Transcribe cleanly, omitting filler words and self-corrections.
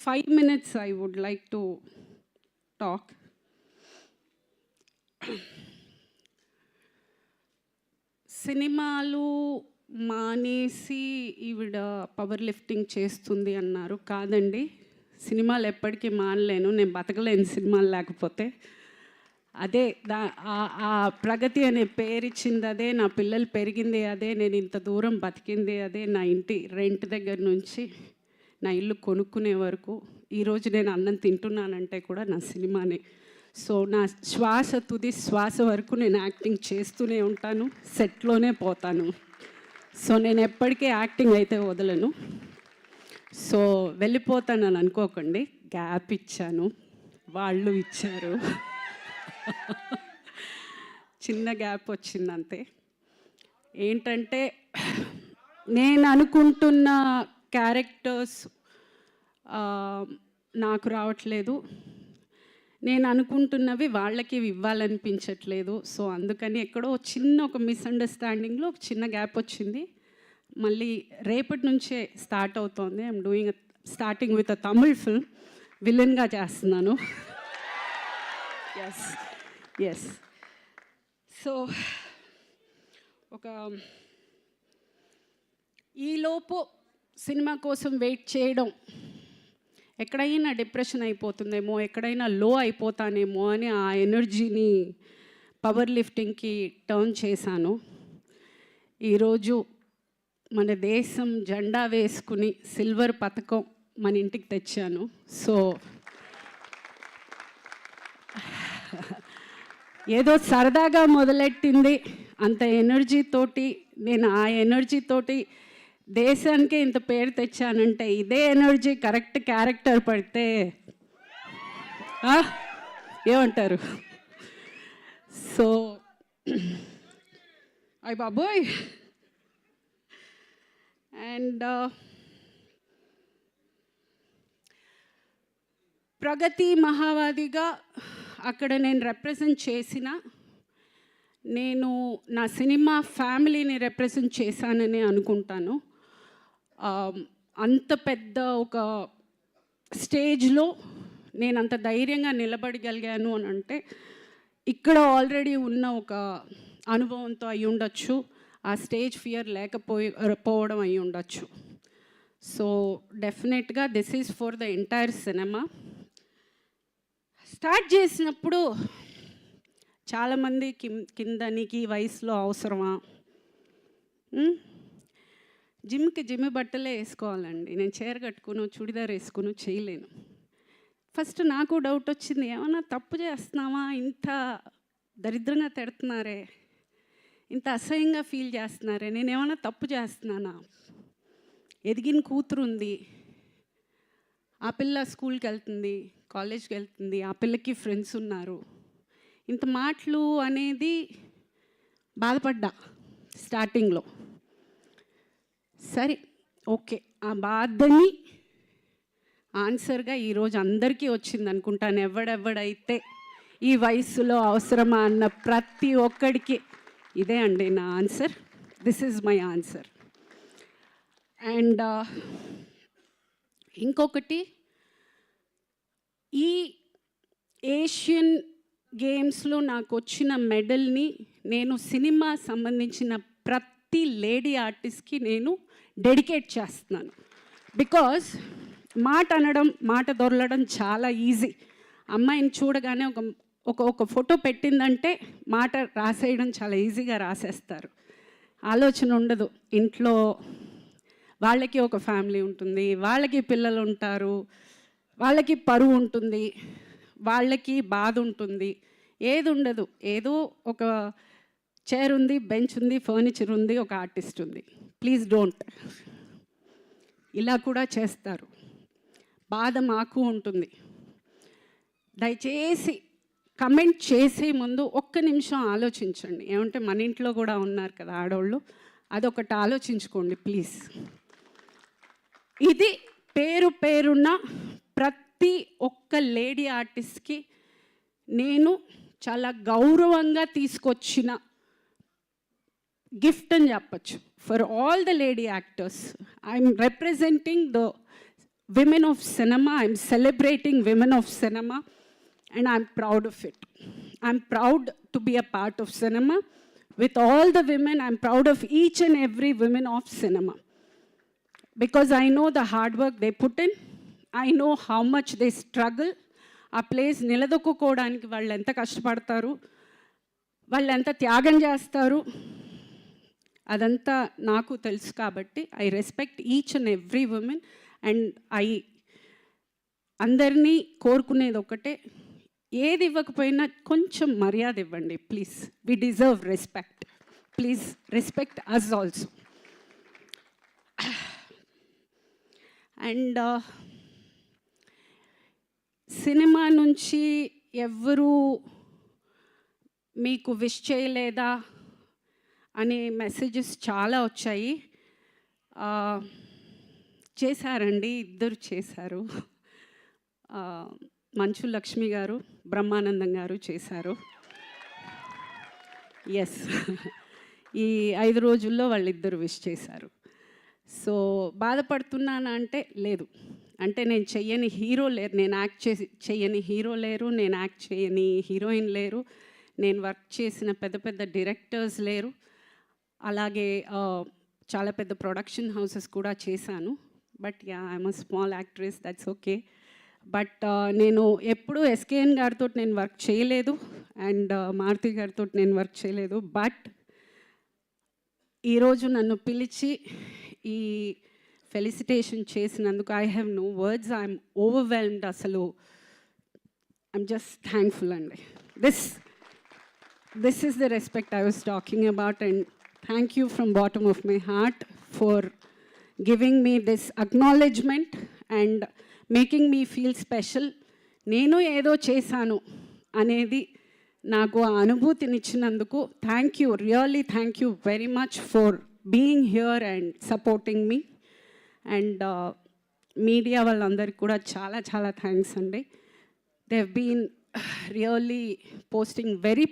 5 minutes I would like to talk. సినిమాలు మానేసి ఈవిడ పవర్ లిఫ్టింగ్ చేస్తుంది అన్నారు. కాదండి, సినిమాలు ఎప్పటికీ మానలేను, నేను బతకలేను సినిమాలు లేకపోతే. అదే ఆ ప్రగతి అనే పేరు ఇచ్చింది అదే, నా పిల్లలు పెరిగింది అదే, నేను ఇంత దూరం బతికింది అదే, నా ఇంటి రెంట్ దగ్గర నుంచి నా ఇల్లు కొనుక్కునే వరకు ఈరోజు నేను అన్నం తింటున్నానంటే కూడా నా సినిమానే. సో నా శ్వాస తుది శ్వాస వరకు నేను యాక్టింగ్ చేస్తూనే ఉంటాను, సెట్లోనే పోతాను. సో నేను ఎప్పటికీ యాక్టింగ్ అయితే వదలను. సో వెళ్ళిపోతానని అనుకోకండి, గ్యాప్ ఇచ్చాను, వాళ్ళు ఇచ్చారు. చిన్న గ్యాప్ వచ్చిందంతే. ఏంటంటే నేను అనుకుంటున్న క్యారెక్టర్స్ నాకు రావట్లేదు, నేను అనుకుంటున్నవి వాళ్ళకి ఇవ్వాలనిపించట్లేదు. సో అందుకని ఎక్కడో చిన్న ఒక మిస్అండర్స్టాండింగ్లో ఒక చిన్న గ్యాప్ వచ్చింది. మళ్ళీ రేపటి నుంచే స్టార్ట్ అవుతోంది. I'm doing starting with a Tamil film, విలన్గా చేస్తున్నాను. ఎస్. సో ఒక ఈలోపు సినిమా కోసం వెయిట్ చేయడం, ఎక్కడైనా డిప్రెషన్ అయిపోతుందేమో, ఎక్కడైనా లో అయిపోతానేమో అని ఆ ఎనర్జీని పవర్ లిఫ్టింగ్కి టర్న్ చేశాను. ఈరోజు మన దేశం జెండా వేసుకుని సిల్వర్ పథకం మన ఇంటికి తెచ్చాను. సో ఏదో సరదాగా మొదలెట్టింది అంత ఎనర్జీతోటి, నేను ఆ ఎనర్జీతోటి దేశానికే ఇంత పేరు తెచ్చానంటే ఇదే ఎనర్జీ కరెక్ట్ క్యారెక్టర్ పడితే ఏమంటారు? సో అయ్ బాబోయ్. అండ్ ప్రగతి మహావాదిగా అక్కడ నేను రిప్రజెంట్ చేసిన, నేను నా సినిమా ఫ్యామిలీని రిప్రజెంట్ చేశానని అనుకుంటాను. అంత పెద్ద ఒక స్టేజ్లో నేను అంత ధైర్యంగా నిలబడగలిగాను అని అంటే ఇక్కడ ఆల్రెడీ ఉన్న ఒక అనుభవంతో అయి ఉండొచ్చు, ఆ స్టేజ్ ఫియర్ లేకపోవడం అయి ఉండొచ్చు. సో డెఫినెట్గా this is for the entire cinema. Start చేసినప్పుడు చాలామంది కింద నీకు ఈ వయసులో అవసరమా, జిమ్ బట్టలే వేసుకోవాలండి, నేను చీర కట్టుకును చుడిదార్ వేసుకుని చేయలేను. ఫస్ట్ నాకు డౌట్ వచ్చింది, ఏమన్నా తప్పు చేస్తున్నావా, ఇంత దరిద్రంగా తిడుతున్నారే, ఇంత అసహ్యంగా ఫీల్ చేస్తున్నారే, నేను ఏమన్నా తప్పు చేస్తున్నానా? ఎదిగిన కూతురు ఉంది, ఆ పిల్ల స్కూల్కి వెళ్తుంది, కాలేజ్కి వెళ్తుంది, ఆ పిల్లకి ఫ్రెండ్స్ ఉన్నారు, ఇంత మాటలు అనేది బాధపడ్డా స్టార్టింగ్లో. సరే ఓకే, ఆ బాధని ఆన్సర్గా ఈరోజు అందరికీ వచ్చింది అనుకుంటాను. ఎవడెవడైతే ఈ వయసులో అవసరమా అన్న ప్రతి ఒక్కడికి ఇదే అండి నా answer, this is my answer. And ఇంకొకటి, ఈ ఏషియన్ గేమ్స్లో నాకు వచ్చిన మెడల్ని నేను సినిమా సంబంధించిన ప్రతి లేడీ ఆర్టిస్ట్కి నేను డెడికేట్ చేస్తున్నాను. బికాజ్ మాట అనడం, మాట దొరలడం చాలా ఈజీ. అమ్మాయిని చూడగానే ఒక ఫోటో పెట్టిందంటే మాట రాసేయడం చాలా ఈజీగా రాసేస్తారు, ఆలోచన ఉండదు. ఇంట్లో వాళ్ళకి ఒక ఫ్యామిలీ ఉంటుంది, వాళ్ళకి పిల్లలు ఉంటారు, వాళ్ళకి పరువు ఉంటుంది, వాళ్ళకి బాధ ఉంటుంది, ఏది ఉండదు. ఏదో ఒక చైర్ ఉంది, బెంచ్ ఉంది, ఫర్నిచర్ ఉంది, ఒక ఆర్టిస్ట్ ఉంది. ప్లీజ్ డోంట్, ఇలా కూడా చేస్తారు. బాధ మాకు ఉంటుంది. దయచేసి కమెంట్ చేసే ముందు ఒక్క నిమిషం ఆలోచించండి. ఏమంటే మన ఇంట్లో కూడా ఉన్నారు కదా ఆడవాళ్ళు, అదొకటి ఆలోచించుకోండి ప్లీజ్. ఇది పేరున్న ప్రతి ఒక్క లేడీ ఆర్టిస్ట్కి నేను చాలా గౌరవంగా తీసుకొచ్చిన గిఫ్ట్ అని చెప్పచ్చు. For all the lady actors I'm representing the women of cinema. I'm celebrating women of cinema, and I'm proud of it. I'm proud to be a part of cinema. With all the women, I'm proud of each and every woman of cinema. Because I know the hard work they put in. I know how much they struggle. ఆ place నిలదొక్కుకోవడానికి వాళ్ళు ఎంత కష్టపడతారు, వాళ్ళు ఎంత త్యాగం చేస్తారు, అదంతా నాకు తెలుసు. కాబట్టి I respect each and every women. And అందరినీ కోరుకునేది ఒకటే, ఏది ఇవ్వకపోయినా కొంచెం మర్యాద ఇవ్వండి please. We deserve respect. Please respect us also. And cinema నుంచి ఎవ్వరూ మీకు విష్ చేయలేదా అనే మెసేజెస్ చాలా వచ్చాయి. చేశారండి, ఇద్దరు చేశారు. మంచు లక్ష్మి గారు, బ్రహ్మానందం గారు చేశారు. ఎస్, ఈ 5 రోజుల్లో వాళ్ళిద్దరు విష్ చేశారు. సో బాధపడుతున్నానా అంటే లేదు. అంటే నేను చెయ్యని హీరో లేరు, నేను యాక్ట్ చెయ్యని హీరో లేరు, నేను యాక్ట్ చేయని హీరోయిన్ లేరు, నేను వర్క్ చేసిన పెద్ద పెద్ద డైరెక్టర్స్ లేరు. అలాగే చాలా పెద్ద ప్రొడక్షన్ హౌసెస్ కూడా చేశాను. But yeah, I'm a small actress, that's okay. But నేను ఎప్పుడూ ఎస్కేఎన్ గారితో నేను వర్క్ చేయలేదు, అండ్ మారుతి గారితో నేను వర్క్ చేయలేదు. బట్ ఈరోజు నన్ను పిలిచి ఈ ఫెలిసిటేషన్ చేసినందుకు I have no words. I'm overwhelmed. అసలు ఐఎమ్ జస్ట్ థ్యాంక్ఫుల్ అండి. This is the respect I was talking about. And thank you from bottom of my heart for giving me this acknowledgement and making me feel special. నేను ఏదో చేశాను అనేది నాకు ఆ అనుభూతినిచ్చినందుకు thank you, really thank you very much for being here and supporting me. And media వాళ్ళందరికీ కూడా చాలా చాలా థ్యాంక్స్ అండి. They have been really posting very